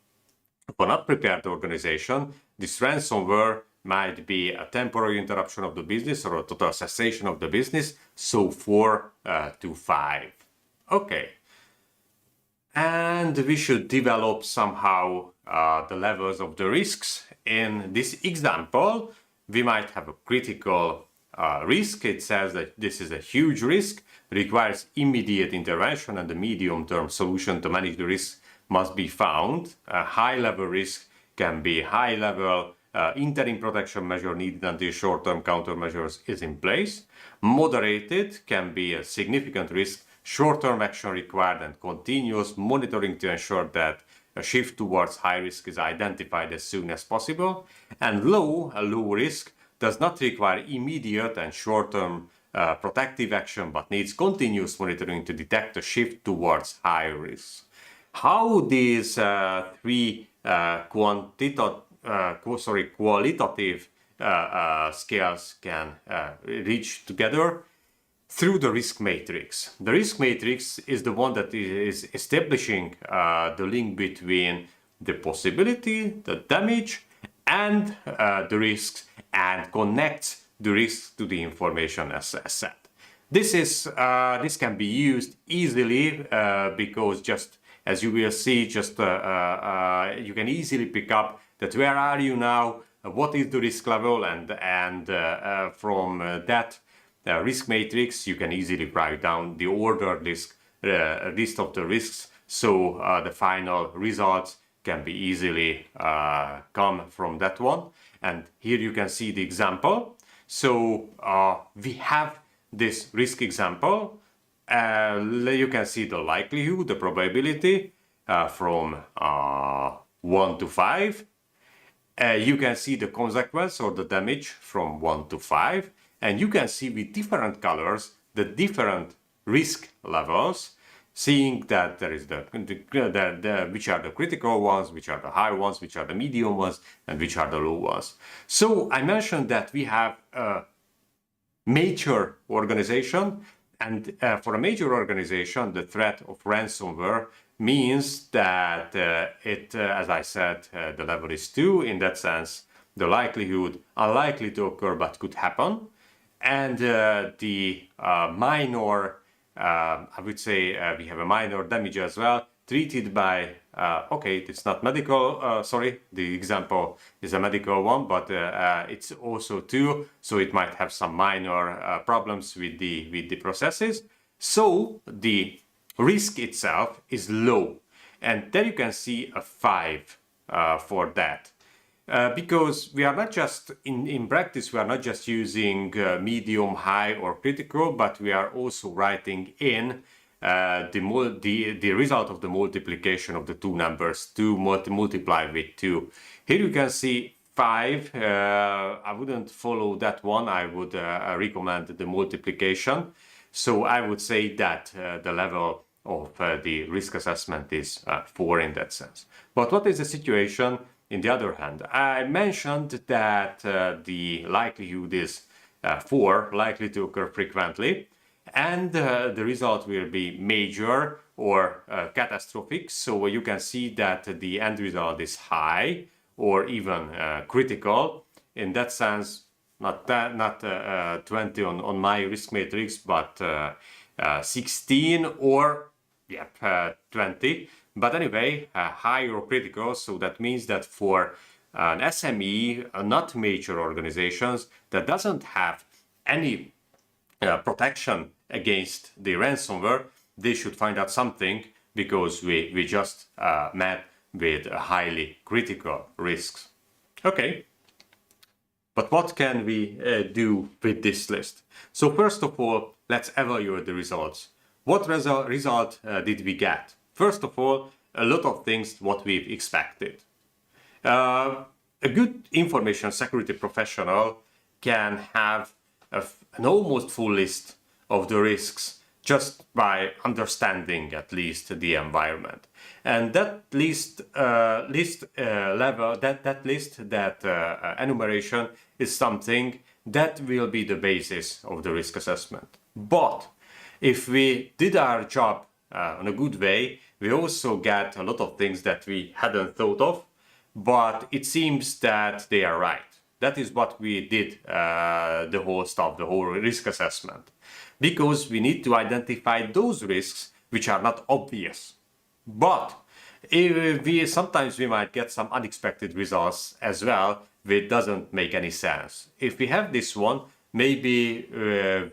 of an unprepared organization, this ransomware might be a temporary interruption of the business or a total cessation of the business, so 4 to 5. Okay. And we should develop somehow the levels of the risks. In this example, we might have a critical risk. It says that this is a huge risk, requires immediate intervention, and the medium-term solution to manage the risk must be found. A high-level risk can be high-level interim protection measure needed until short-term countermeasures is in place. Moderated can be a significant risk, short-term action required, and continuous monitoring to ensure that a shift towards high risk is identified as soon as possible. And low, a low risk, does not require immediate and short-term protective action, but needs continuous monitoring to detect a shift towards high risk. How these 3 qualitative scales can reach together? Through the risk matrix. The risk matrix is the one that is establishing the link between the possibility, the damage, and the risks, and connects the risks to the information as set. This can be used easily because just as you will see, just you can easily pick up that where are you now, what is the risk level, and from that risk matrix you can easily write down the ordered list of the risks, so the final results can be easily come from that one. And here you can see the example. So we have this risk example. You can see the likelihood, the probability from 1 to 5. You can see the consequence or the damage from 1 to 5. And you can see with different colors the different risk levels, seeing that there is which are the critical ones, which are the high ones, which are the medium ones, and which are the low ones. So I mentioned that we have a major organization, and for a major organization, the threat of ransomware means that as I said, the level is 2. In that sense, the likelihood unlikely to occur but could happen, and the minor, I would say we have a minor damage as well, treated by, okay, it's not medical, sorry, the example is a medical one, but it's also 2, so it might have some minor problems with the processes. So the risk itself is low, and there you can see a 5 for that. Because we are not just, in practice, we are not just using medium, high, or critical, but we are also writing in the result of the multiplication of the two numbers, 2 multiplied with 2. Here you can see 5, I wouldn't follow that one. I would recommend the multiplication. So I would say that the level of the risk assessment is 4 in that sense. But what is the situation in the other hand? I mentioned that the likelihood is 4, likely to occur frequently, and the result will be major or catastrophic. So you can see that the end result is high or even critical. In that sense, not 20 on my risk matrix, but 16 or 20. But anyway, high or critical. So that means that for an SME, not major organizations that doesn't have any protection against the ransomware, they should find out something, because we just met with highly critical risks. Okay, but what can we do with this list? So first of all, let's evaluate the results. What result did we get? First of all, a lot of things what we've expected. A good information security professional can have an almost full list of the risks just by understanding at least the environment. And that enumeration is something that will be the basis of the risk assessment. But if we did our job in a good way, we also get a lot of things that we hadn't thought of, but it seems that they are right. That is what we did, the whole risk assessment. Because we need to identify those risks which are not obvious. But sometimes we might get some unexpected results as well, which doesn't make any sense. If we have this one, maybe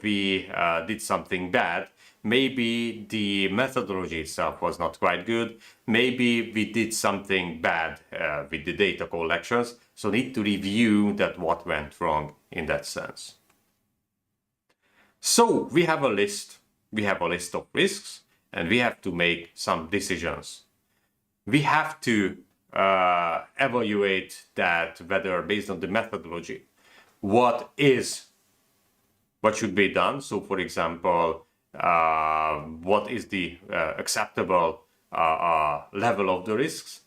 we did something bad. Maybe the methodology itself was not quite good. Maybe we did something bad with the data collections. So need to review that what went wrong in that sense. So we have a list. We have a list of risks, and we have to make some decisions. We have to evaluate that whether, based on the methodology, what should be done. So, for example, what is the acceptable level of the risks?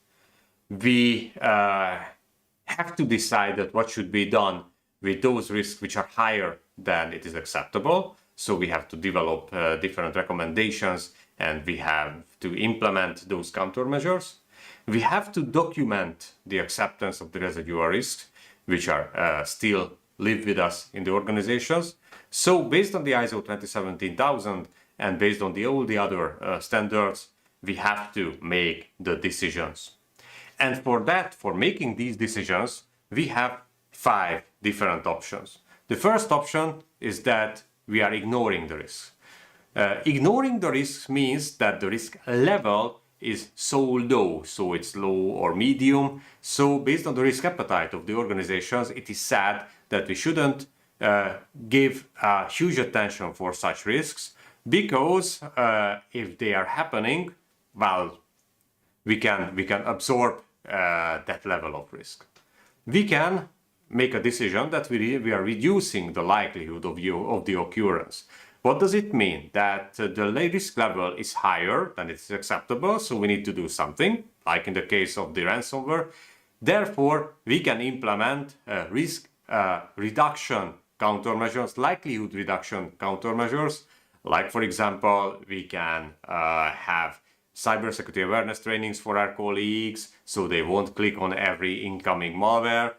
We have to decide that what should be done with those risks which are higher than it is acceptable. So we have to develop different recommendations, and we have to implement those countermeasures. We have to document the acceptance of the residual risks, which are still live with us in the organizations. So based on the ISO 27000 and based on all the other standards, we have to make the decisions. And for making these decisions, we have 5 different options. The first option is that we are ignoring the risks. Ignoring the risks means that the risk level is so low, so it's low or medium. So based on the risk appetite of the organizations, it is said that we shouldn't give huge attention for such risks, because if they are happening, well, we can absorb that level of risk. We can make a decision that we are reducing the likelihood of the occurrence. What does it mean? That the risk level is higher than it's acceptable, so we need to do something, like in the case of the ransomware. Therefore, we can implement risk reduction countermeasures, likelihood reduction countermeasures. Like, for example, we can have cybersecurity awareness trainings for our colleagues, so they won't click on every incoming malware.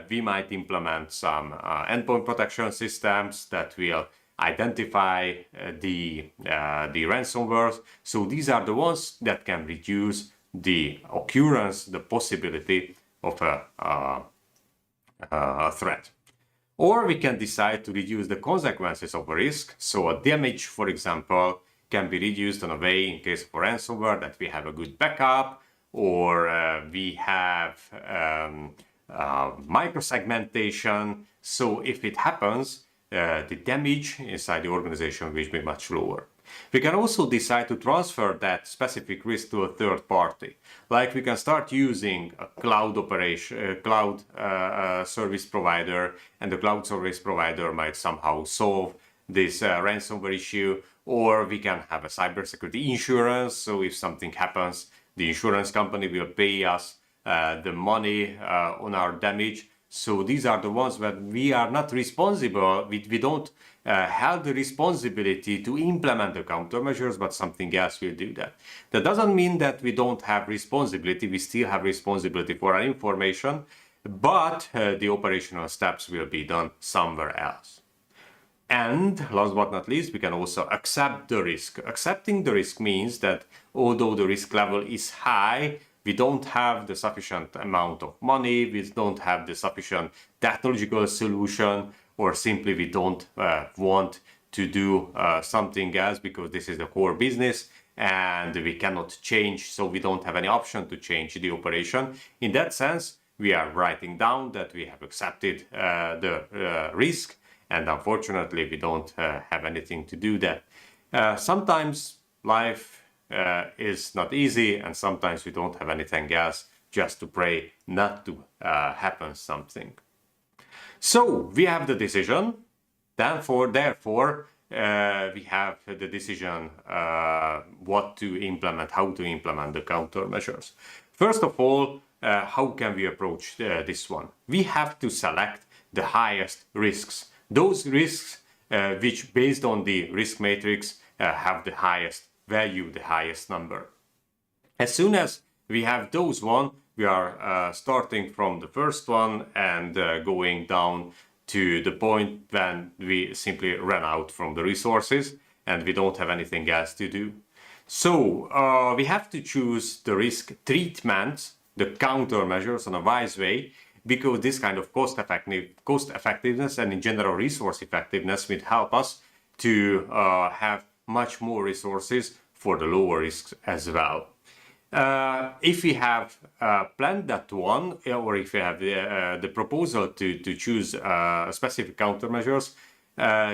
We might implement some endpoint protection systems that will identify the ransomware. So these are the ones that can reduce the occurrence, the possibility of a threat. Or we can decide to reduce the consequences of a risk. So a damage, for example, can be reduced in a way, in case of ransomware, that we have a good backup, or we have microsegmentation. So if it happens, the damage inside the organization will be much lower. We can also decide to transfer that specific risk to a third party. Like we can start using a cloud service provider, and the cloud service provider might somehow solve this ransomware issue, or we can have a cybersecurity insurance. So if something happens, the insurance company will pay us the money on our damage. So these are the ones where we are not responsible. We don't have the responsibility to implement the countermeasures, but something else will do that. That doesn't mean that we don't have responsibility. We still have responsibility for our information, but the operational steps will be done somewhere else. And last but not least, we can also accept the risk. Accepting the risk means that although the risk level is high, we don't have the sufficient amount of money, we don't have the sufficient technological solution, or simply we don't want to do something else because this is the core business and we cannot change, so we don't have any option to change the operation. In that sense, we are writing down that we have accepted the risk, and unfortunately we don't have anything to do that. Sometimes life is not easy, and sometimes we don't have anything else, just to pray not to happen something. So we have the decision, therefore we have the decision what to implement, how to implement the countermeasures. First of all, how can we approach this one? We have to select the highest risks, those risks which based on the risk matrix have the highest value, the highest number. As soon as we have those one, we are starting from the first one and going down to the point when we simply run out from the resources and we don't have anything else to do. So we have to choose the risk treatment, the countermeasures in a wise way, because this kind of cost effectiveness and in general resource effectiveness will help us to have much more resources for the lower risks as well. If we have planned that one, or if we have the proposal to choose specific countermeasures,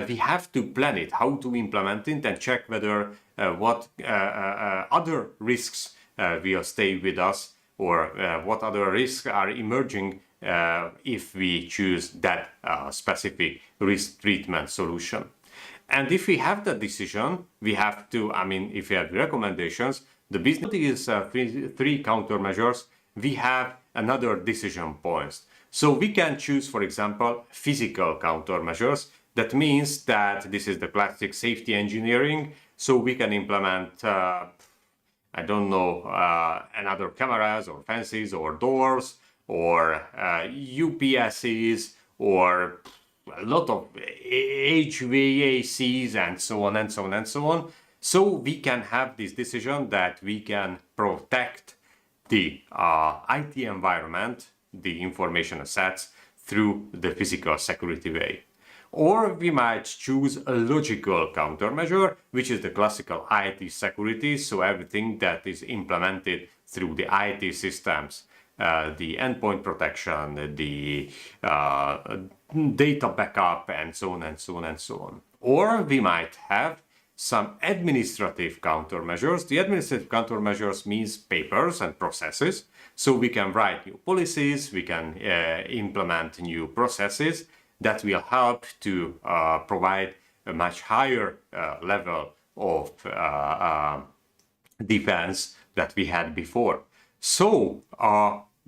we have to plan it, how to implement it, and check whether what other risks will stay with us, or what other risks are emerging if we choose that specific risk treatment solution. And if we have that decision, we have to, if we have recommendations, the business is three countermeasures, we have another decision points. So we can choose, for example, physical countermeasures. That means that this is the classic safety engineering. So we can implement, another cameras or fences or doors or UPSs or a lot of HVACs and so on and so on and so on. So we can have this decision that we can protect the IT environment, the information assets, through the physical security way. Or we might choose a logical countermeasure, which is the classical IT security, so everything that is implemented through the IT systems, the endpoint protection, the data backup, and so on and so on and so on. Or we might have some administrative countermeasures. The administrative countermeasures means papers and processes. So we can write new policies, we can implement new processes that will help to provide a much higher level of defense that we had before. So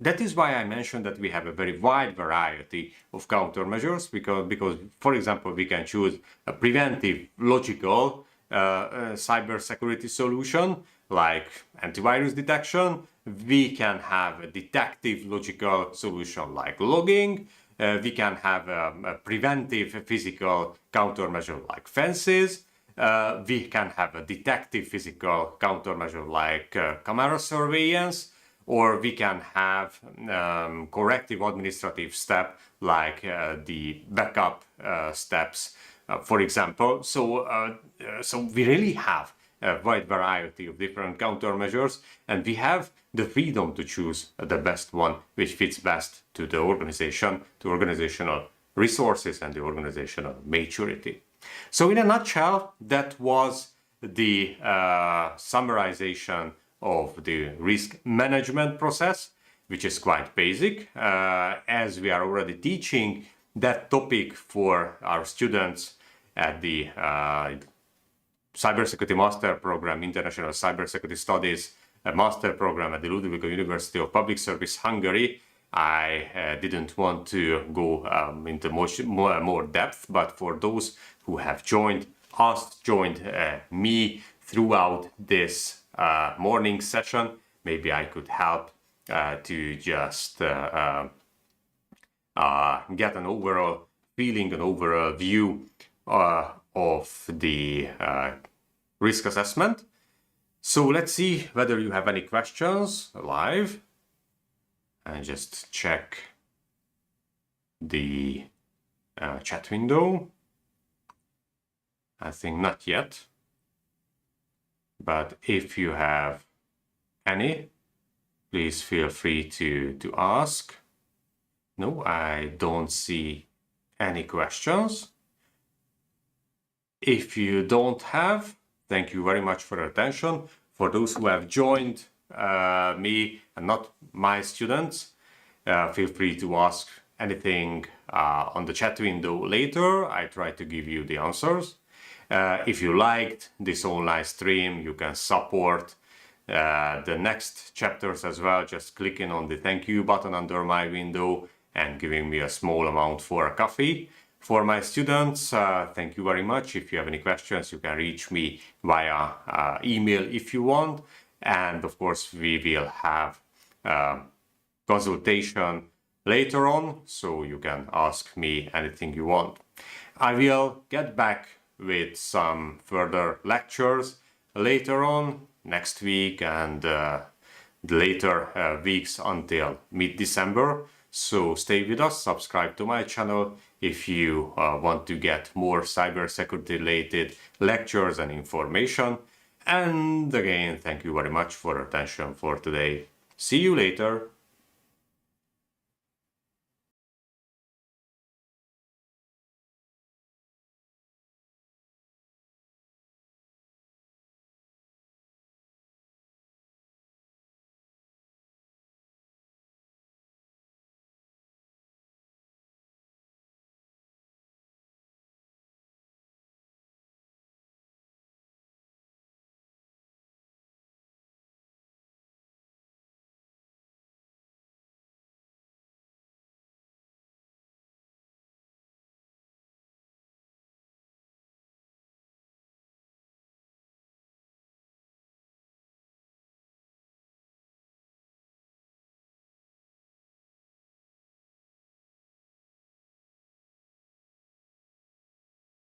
that is why I mentioned that we have a very wide variety of countermeasures, because for example, we can choose a preventive logical cybersecurity solution like antivirus detection. We can have a detective logical solution like logging. We can have a preventive physical countermeasure like fences. We can have a detective physical countermeasure like camera surveillance. Or we can have corrective administrative step like the backup steps, for example. So we really have a wide variety of different countermeasures, and we have the freedom to choose the best one which fits best to the organization, to organizational resources and the organizational maturity. So in a nutshell, that was the summarization of the risk management process, which is quite basic, as we are already teaching that topic for our students at the Cybersecurity Master Program, International Cybersecurity Studies Master Program at the Ludwig University of Public Service, Hungary. I didn't want to go into more depth, but for those who have joined me throughout this morning session, maybe I could help to just get an overall feeling, an overall view of the risk assessment. So let's see whether you have any questions live, and just check the chat window. I think not yet, but if you have any, please feel free to ask. No, I don't see any questions. If you don't have, thank you very much for your attention. For those who have joined me and not my students, feel free to ask anything on the chat window later. I try to give you the answers. If you liked this online stream, you can support the next chapters as well, just clicking on the thank you button under my window and giving me a small amount for a coffee. For my students, thank you very much. If you have any questions, you can reach me via email if you want. And of course, we will have consultation later on, so you can ask me anything you want. I will get back with some further lectures later on next week and the later weeks until mid-December. So stay with us, subscribe to my channel if you want to get more cybersecurity related lectures and information. And again, thank you very much for your attention for today. See you later.